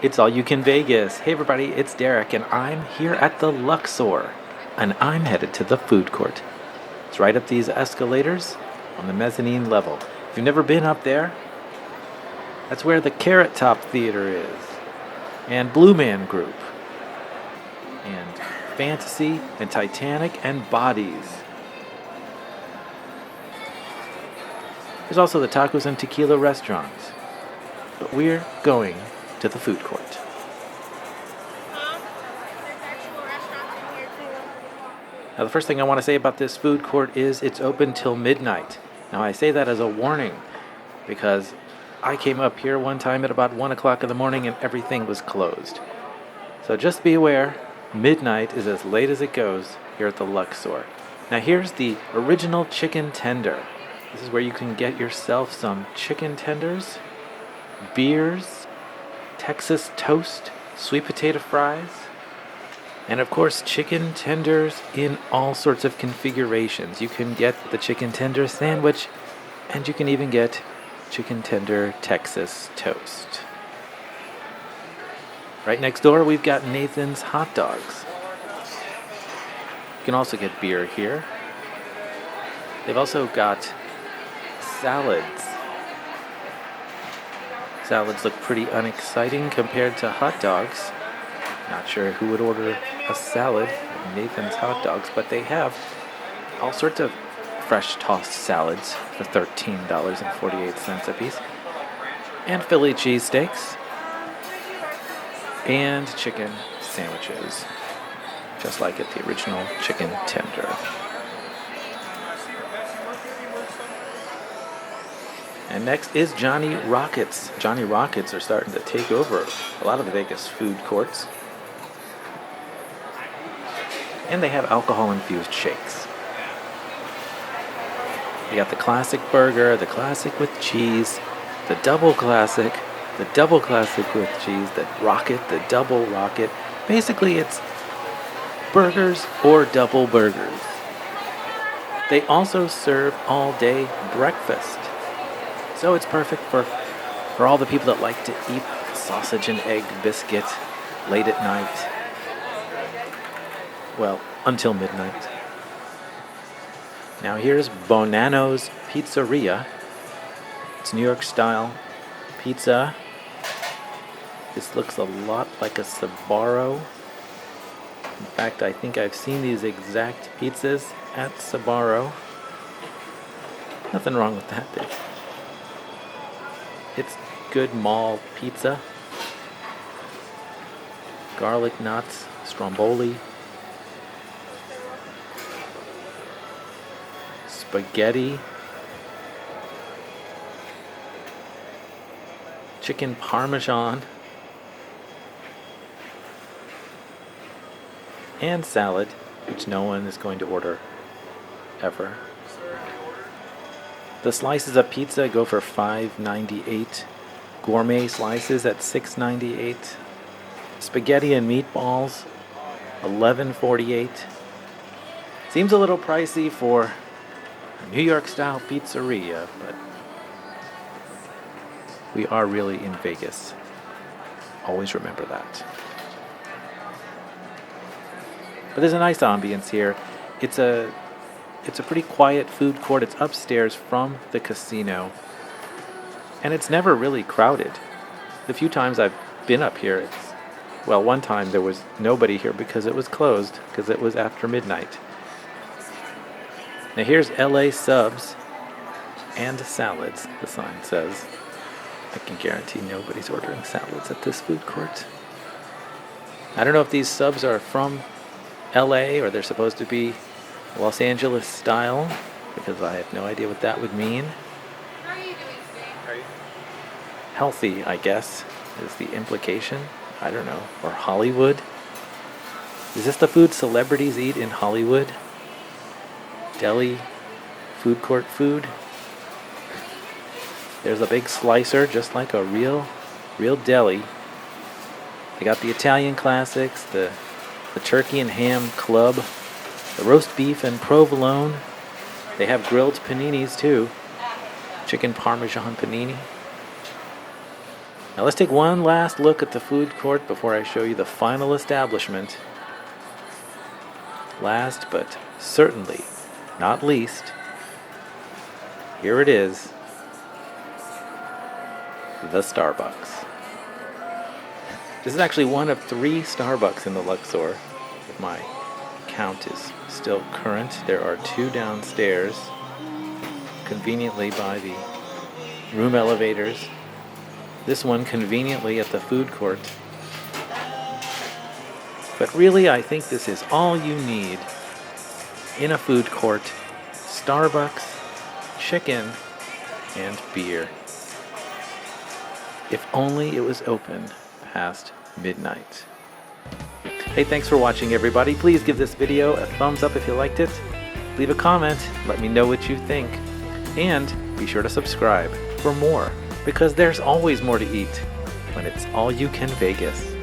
It's All You Can Vegas. Hey everybody, it's Derek, and I'm here at the Luxor, and I'm headed to the food court. It's right up these escalators on the mezzanine level. If you've never been up there, that's where the Carrot Top Theater is, and Blue Man Group, and Fantasy, and Titanic, and Bodies. There's also the Tacos and Tequila restaurant, but we're going to the food court. Now, the first thing I want to say about this food court is it's open till midnight. Now, I say that as a warning because I came up here one time at about 1 o'clock in the morning and everything was closed. So just be aware, midnight is as late as it goes here at the Luxor. Now, here's the original chicken tender. This is where you can get yourself some chicken tenders, beers, Texas toast, sweet potato fries, and of course chicken tenders in all sorts of configurations. You can get the chicken tender sandwich, and you can even get chicken tender Texas toast. Right next door we've got Nathan's hot dogs. You can also get beer here. They've also got salads. Salads look pretty unexciting compared to hot dogs. Not sure who would order a salad at Nathan's hot dogs, but they have all sorts of fresh tossed salads for $13.48 a piece, and Philly cheesesteaks, and chicken sandwiches, just like at the original chicken tender. And next is Johnny Rockets. Johnny Rockets are starting to take over a lot of the Vegas food courts. And they have alcohol-infused shakes. You got the classic burger, the classic with cheese, the double classic with cheese, the rocket, the double rocket. Basically, it's burgers or double burgers. They also serve all-day breakfast. So it's perfect for all the people that like to eat sausage and egg biscuit late at night. Well, until midnight. Now here's Bonnano's Pizzeria. It's New York style pizza. This looks a lot like a Sbarro. In fact, I think I've seen these exact pizzas at Sbarro. Nothing wrong with that, Dave. It's good mall pizza. Garlic knots, stromboli, spaghetti, chicken parmesan, and salad, which no one is going to order ever. The slices of pizza go for $5.98. Gourmet slices at $6.98. Spaghetti and meatballs, $11.48. Seems a little pricey for a New York style pizzeria, but we are really in Vegas. Always remember that. But there's a nice ambience here. It's a pretty quiet food court. It's upstairs from the casino. And it's never really crowded. The few times I've been up here, one time there was nobody here because it was closed, because it was after midnight. Now here's LA subs and salads, the sign says. I can guarantee nobody's ordering salads at this food court. I don't know if these subs are from LA or they're supposed to be Los Angeles style, because I have no idea what that would mean. How are you doing today? Healthy, I guess, is the implication. I don't know. Or Hollywood. Is this the food celebrities eat in Hollywood? Deli, food court food. There's a big slicer, just like a real deli. They got the Italian classics, the turkey and ham club, the roast beef and provolone. They have grilled paninis too. Chicken parmesan panini. Now let's take one last look at the food court before I show you the final establishment. Last but certainly not least, here it is, the Starbucks. This is actually one of 3 Starbucks in the Luxor, if my count is still current. There are 2 downstairs, conveniently by the room elevators. This one conveniently at the food court. But really, I think this is all you need in a food court. Starbucks, chicken, and beer. If only it was open past midnight. Hey, thanks for watching, everybody. Please give this video a thumbs up if you liked it. Leave a comment, let me know what you think. And be sure to subscribe for more, because there's always more to eat when it's all you can Vegas.